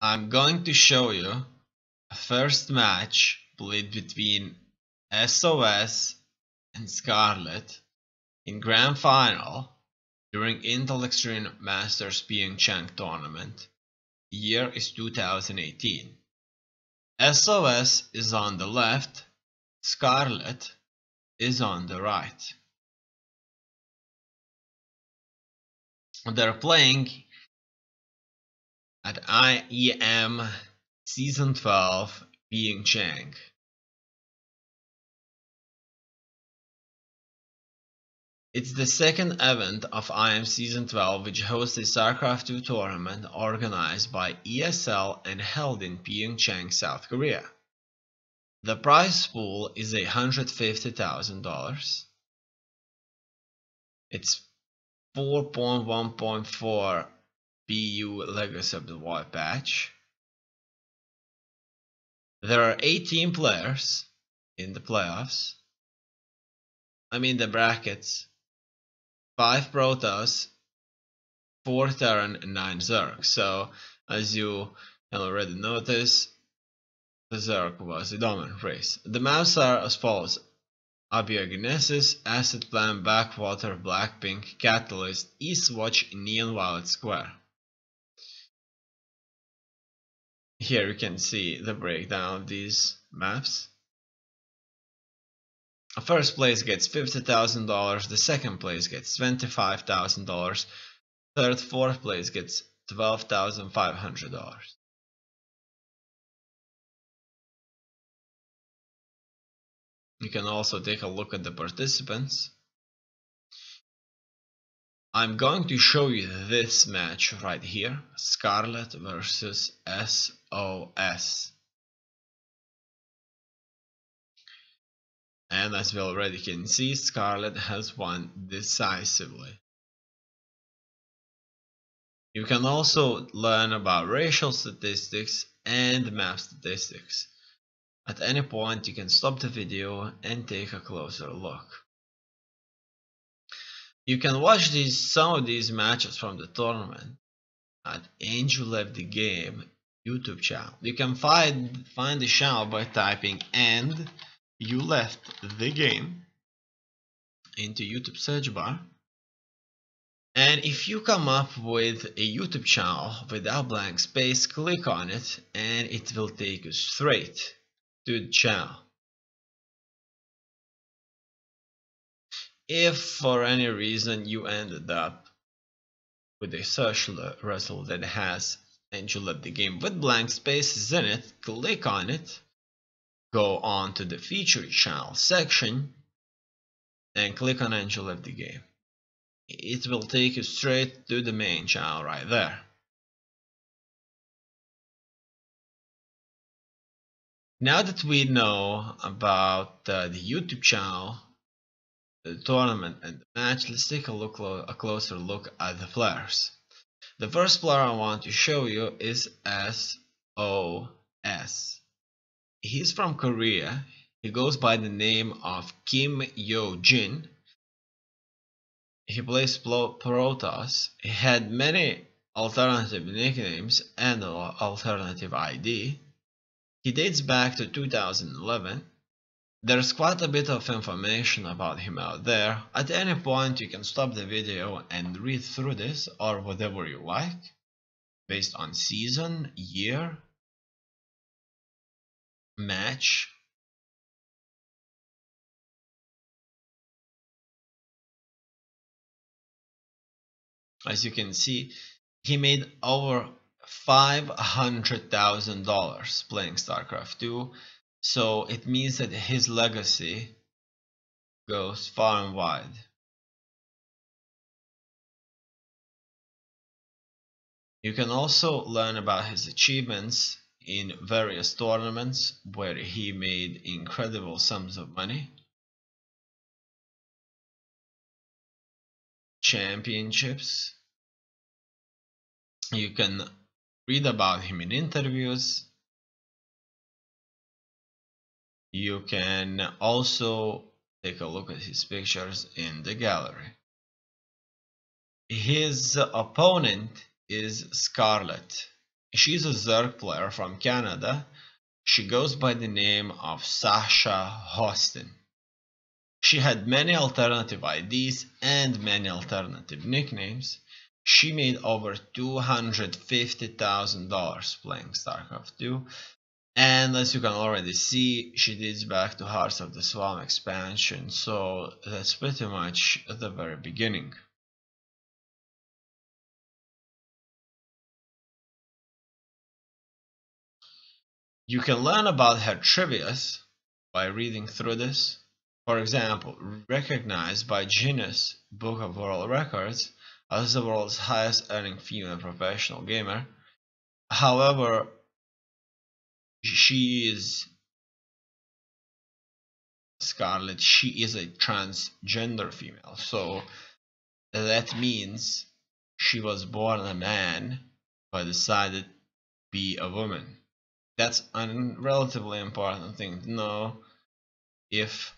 I'm going to show you a first match played between s0s and Scarlett in Grand Final during Intel Extreme Masters PyeongChang tournament. Year is 2018. s0s is on the left, Scarlett is on the right. They're playing at IEM Season 12 PyeongChang. It's the second event of IEM Season 12, which hosts a Starcraft 2 tournament organized by ESL and held in PyeongChang, South Korea. The prize pool is $150,000. It's 4.1.4 PU Legacy of the Void patch. There are 18 players in the playoffs. The brackets. 5 Protoss, 4 Terran, and 9 Zerg. So, as you can already notice, the Zerg was the dominant race. The maps are as follows: Abiogenesis, Acid Plant, Backwater, Blackpink, Catalyst, Eastwatch, Neon Violet Square. Here you can see the breakdown of these maps. First place gets $50,000, the second place gets $25,000, third, fourth place gets $12,500. You can also take a look at the participants. I'm going to show you this match right here, Scarlett versus s0s. And as we already can see, Scarlett has won decisively. You can also learn about racial statistics and map statistics. At any point you can stop the video and take a closer look. You can watch some of these matches from the tournament at AndYouLeftTHeGame YouTube channel. You can find the channel by typing AndYouLeftTHeGame into YouTube search bar. And if you come up with a YouTube channel without blank space, click on it and it will take you straight to the channel. If for any reason you ended up with a search result that has AndYouLeftTHeGame with blank spaces in it, click on it, go on to the featured channel section and click on AndYouLeftTHeGame. It will take you straight to the main channel right there. Now that we know about the YouTube channel, the tournament and the match, let's take a closer look at the players. The first player I want to show you is s0s. He's from Korea. He goes by the name of Kim Yo-jin. He plays Protoss. He had many alternative nicknames and alternative ID. He dates back to 2011. There's quite a bit of information about him out there. At any point you can stop the video and read through this or whatever you like, based on season, year, match. As you can see, he made over $500,000 playing Starcraft 2. So it means that his legacy goes far and wide. You can also learn about his achievements in various tournaments where he made incredible sums of money. Championships. You can read about him in interviews. You can also take a look at his pictures in the gallery. His opponent is Scarlett. She's a Zerg player from Canada. She goes by the name of Sasha Hostin. She had many alternative IDs and many alternative nicknames. She made over $250,000 playing Starcraft 2, and as you can already see, she dates back to Hearts of the Swarm expansion, so that's pretty much the very beginning. You can learn about her trivias by reading through this. For example, recognized by Guinness Book of World Records as the world's highest earning female professional gamer. However, she is Scarlett, she is a transgender female, so that means she was born a man but decided to be a woman. That's a relatively important thing to know if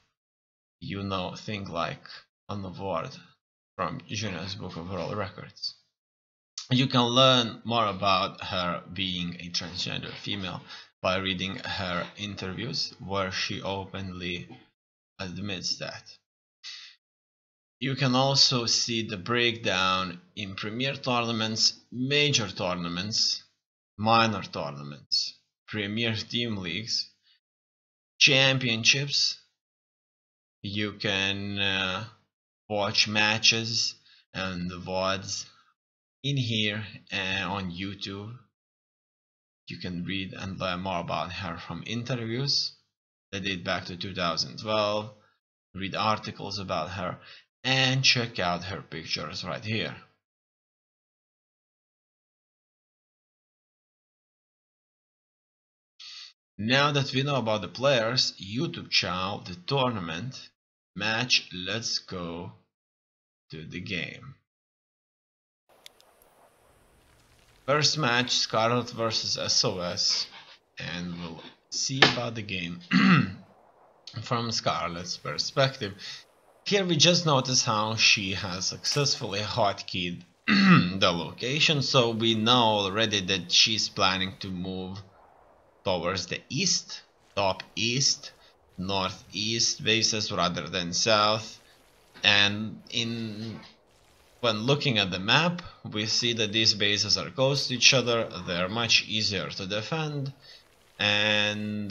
you know things like on the word from Guinness Book of World Records. You can learn more about her being a transgender female by reading her interviews where she openly admits that. You can also see the breakdown in premier tournaments, major tournaments, minor tournaments, premier team leagues, championships. You can watch matches and the VODs in here and on YouTube. You can read and learn more about her from interviews that date back to 2012, read articles about her, and check out her pictures right here. Now that we know about the players, YouTube channel, the tournament, match, let's go to the game. First match, Scarlett versus s0s, and we'll see about the game from Scarlett's perspective. Here we just notice how she has successfully hotkeyed the location, so we know already that she's planning to move towards the east, top east, northeast bases rather than south. And when looking at the map, we see that these bases are close to each other, they're much easier to defend, and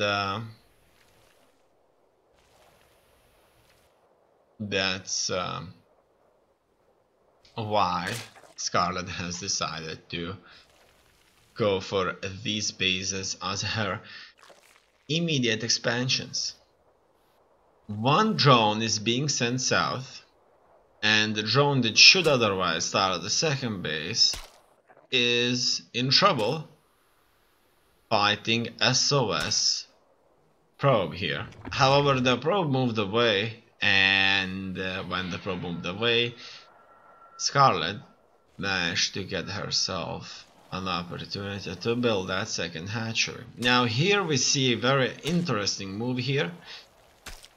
that's why Scarlett has decided to go for these bases as her immediate expansions. One drone is being sent south, and the drone that should otherwise start at the second base is in trouble fighting s0s probe here. However, the probe moved away, and when the probe moved away, Scarlett managed to get herself an opportunity to build that second hatchery. Now here we see a very interesting move here.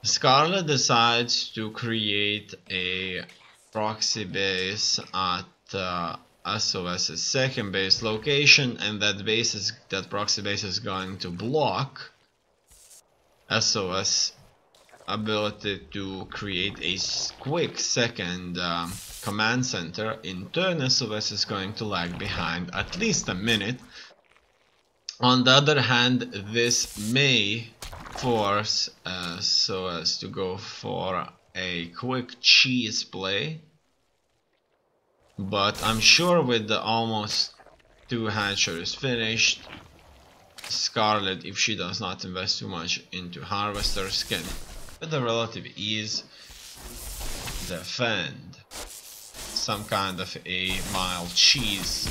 Scarlett decides to create a proxy base at s0s's second base location, and that proxy base is going to block s0s ability to create a quick second command center. In turn, s0s is going to lag behind at least a minute. On the other hand, this may force s0s to go for a quick cheese play, but I'm sure with the almost 2 hatcheries finished, Scarlett, if she does not invest too much into harvesters, can with a relative ease defend some kind of a mild cheese.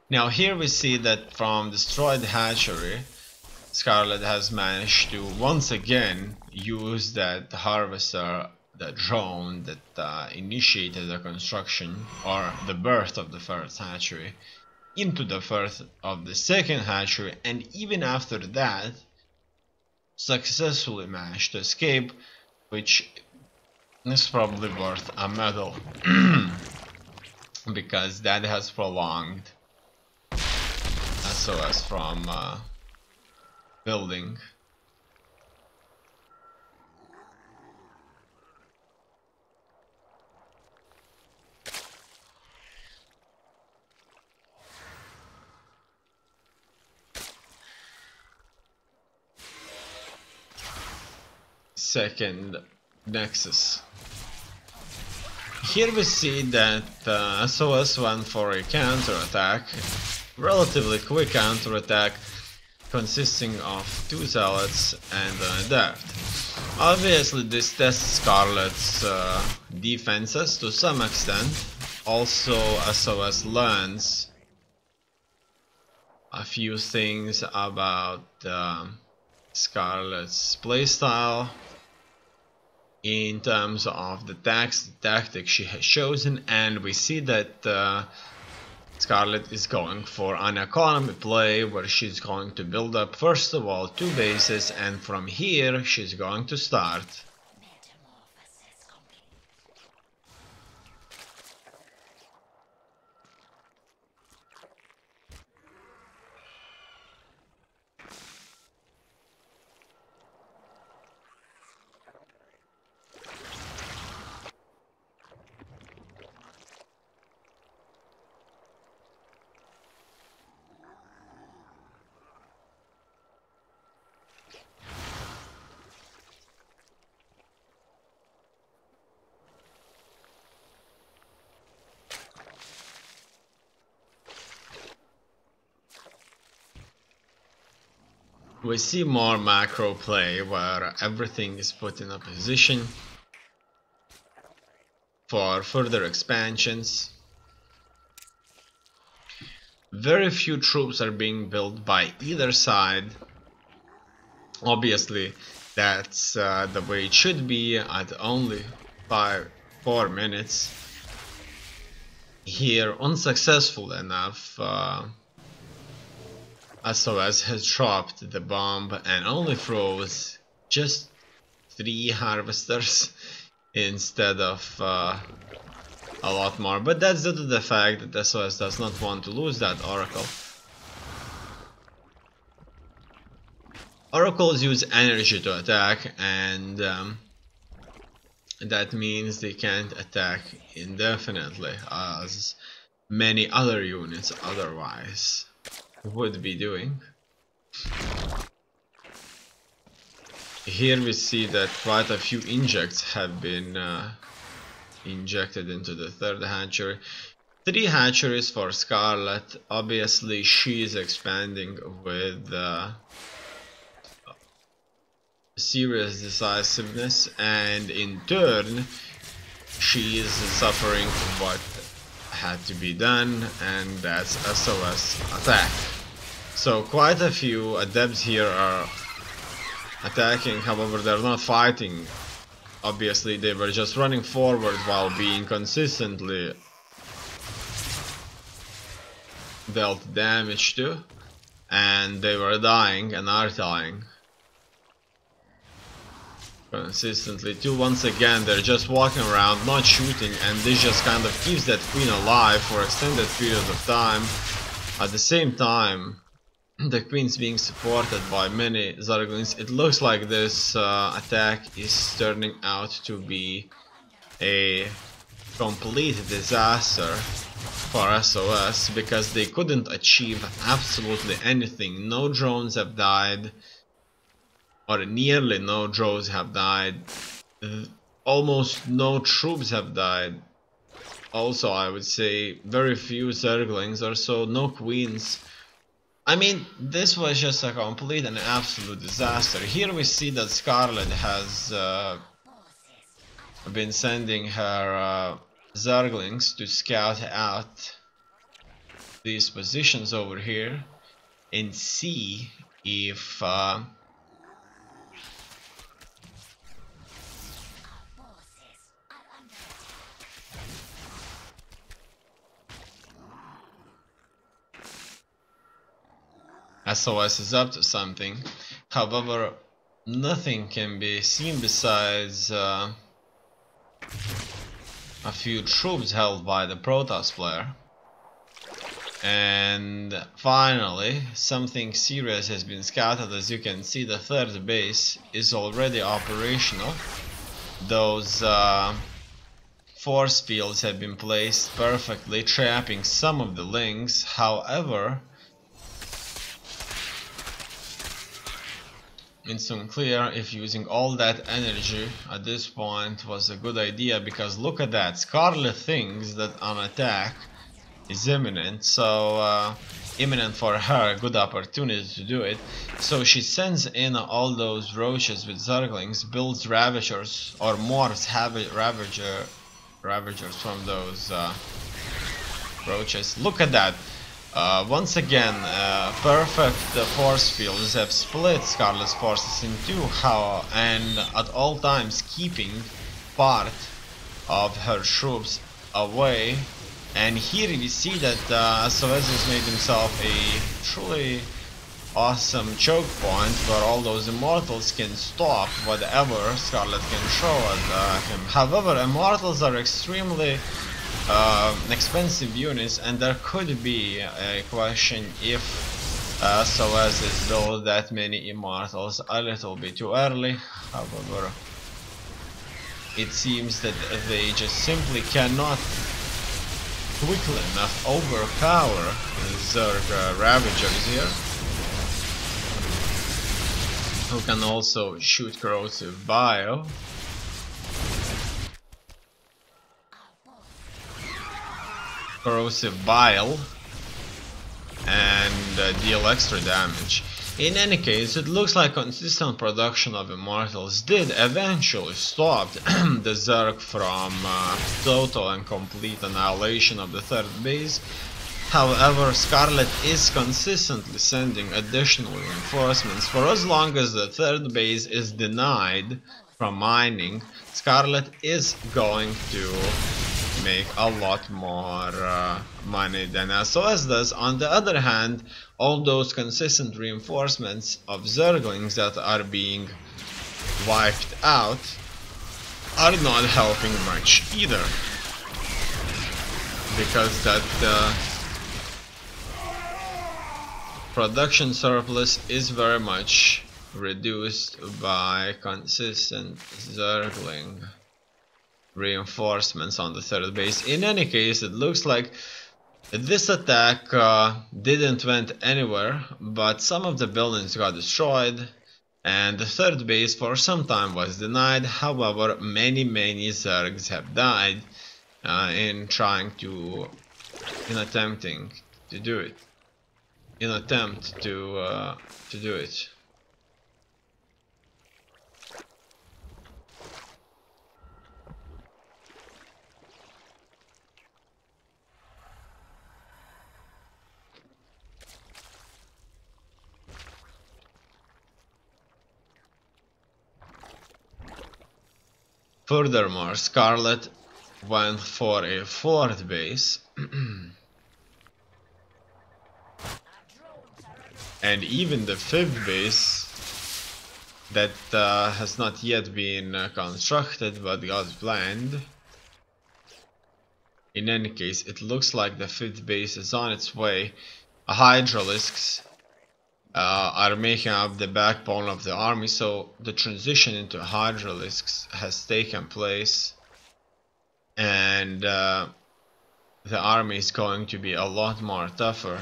Now here we see that from destroyed hatchery, Scarlett has managed to once again use that harvester, the drone that initiated the construction or the birth of the first hatchery, into the birth of the second hatchery, and even after that successfully managed to escape, which is probably worth a medal because that has prolonged s0s from building. Second nexus. Here we see that s0s went for a counterattack, relatively quick counterattack, consisting of 2 zealots and an adept. Obviously this tests Scarlett's defenses to some extent. Also s0s learns a few things about Scarlett's playstyle in terms of the tactic she has chosen, and we see that Scarlett is going for an economy play where she's going to build up first of all 2 bases, and from here she's going to start. We see more macro play where everything is put in a position for further expansions. Very few troops are being built by either side. Obviously that's the way it should be at only 4 minutes. Here, unsuccessful enough, s0s has dropped the bomb and only throws just 3 harvesters instead of a lot more, but that's due to the fact that s0s does not want to lose that oracle. Oracles use energy to attack, and that means they can't attack indefinitely as many other units otherwise would be doing. Here we see that quite a few injects have been injected into the 3rd hatchery. 3 hatcheries for Scarlett. Obviously she is expanding with serious decisiveness, and in turn she is suffering what had to be done, and that's s0s attack. So quite a few adepts here are attacking, however they're not fighting. Obviously they were just running forward while being consistently dealt damage to, and they were dying and are dying consistently too. Once again they're just walking around not shooting, and this just kind of keeps that queen alive for extended periods of time. At the same time the queen's being supported by many zerglings. It looks like this attack is turning out to be a complete disaster for s0s because they couldn't achieve absolutely anything. No drones have died, or nearly no drones have died. Almost no troops have died. Also, I would say very few zerglings or so, no queens. I mean, this was just a complete and absolute disaster. Here we see that Scarlett has been sending her zerglings to scout out these positions over here and see if s0s is up to something. However, nothing can be seen besides a few troops held by the Protoss player. And finally, something serious has been scouted. As you can see, the third base is already operational. Those force fields have been placed perfectly, trapping some of the links. However, it's unclear if using all that energy at this point was a good idea, because look at that. Scarlett thinks that an attack is imminent, so imminent for her, a good opportunity to do it. So she sends in all those roaches with zerglings, builds ravagers, or morphs ravagers from those roaches. Look at that. Once again, perfect force fields have split Scarlett's forces in two, and at all times keeping part of her troops away. And here we see that s0s has made himself a truly awesome choke point where all those immortals can stop whatever Scarlett can throw at him. However, immortals are extremely expensive units, and there could be a question if s0s is built that many immortals a little bit too early. However, it seems that they just simply cannot quickly enough overpower Zerg Ravagers here, who can also shoot corrosive bile. And deal extra damage. In any case, it looks like consistent production of immortals did eventually stop the Zerg from total and complete annihilation of the third base. However, Scarlett is consistently sending additional reinforcements. For as long as the third base is denied from mining, Scarlett is going to make a lot more money than s0s does. On the other hand, all those consistent reinforcements of Zerglings that are being wiped out are not helping much either, because that production surplus is very much reduced by consistent Zergling reinforcements on the third base. In any case, it looks like this attack didn't went anywhere, but some of the buildings got destroyed, and the third base for some time was denied. However, many Zergs have died in attempting to do it. Furthermore, Scarlett went for a fourth base and even the fifth base that has not yet been constructed but got planned. In any case, it looks like the fifth base is on its way. Hydralisks are making up the backbone of the army, so the transition into Hydralisks has taken place, and the army is going to be a lot more tougher.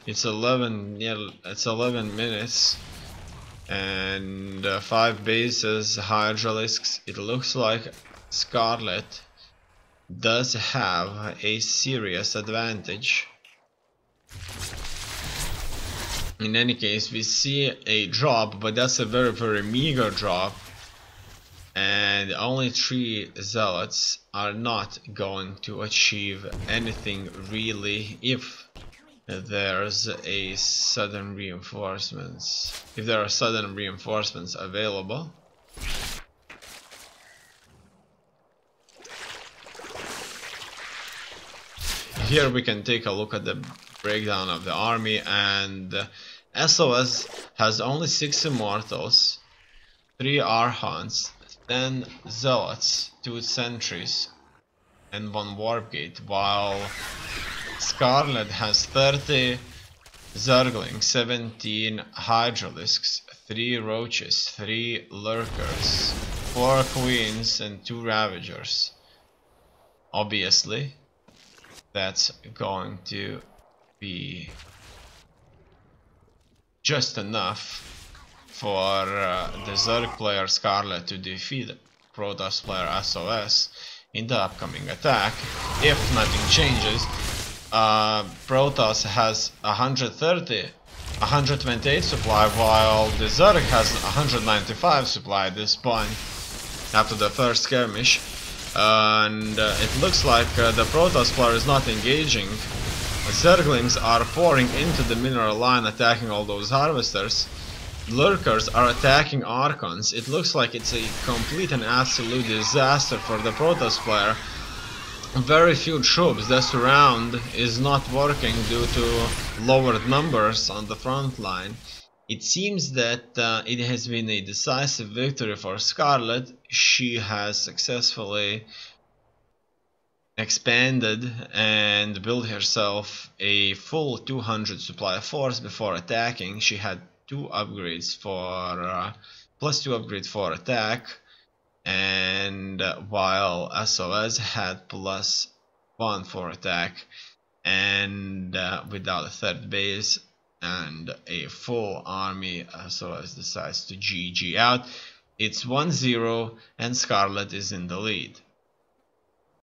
It's 11 minutes and 5 bases, Hydralisks. It looks like Scarlett does have a serious advantage. In any case, we see a drop, but that's a very meager drop, and only 3 zealots are not going to achieve anything really if there's a sudden reinforcements. If there are sudden reinforcements available. Here we can take a look at the breakdown of the army, and s0s has only 6 immortals, 3 archons, 10 zealots, 2 sentries, and 1 warp gate, while Scarlett has 30 Zerglings, 17 Hydralisks, 3 Roaches, 3 Lurkers, 4 Queens, and 2 Ravagers. Obviously, that's going to be just enough for the Zerg player Scarlett to defeat Protoss player s0s in the upcoming attack, if nothing changes. Protoss has 130, 128 supply, while the Zerg has 195 supply at this point, after the first skirmish. And it looks like the Protoss player is not engaging. Zerglings are pouring into the mineral line, attacking all those harvesters. Lurkers are attacking Archons. It looks like it's a complete and absolute disaster for the Protoss player. Very few troops. The surround is not working due to lowered numbers on the front line. It seems that it has been a decisive victory for Scarlett. She has successfully expanded and built herself a full 200 supply force before attacking. She had 2 upgrades for plus 2 upgrade for attack, and while s0s had plus 1 for attack, and without a third base and a full army, s0s decides to GG out. It's 1-0 and Scarlett is in the lead.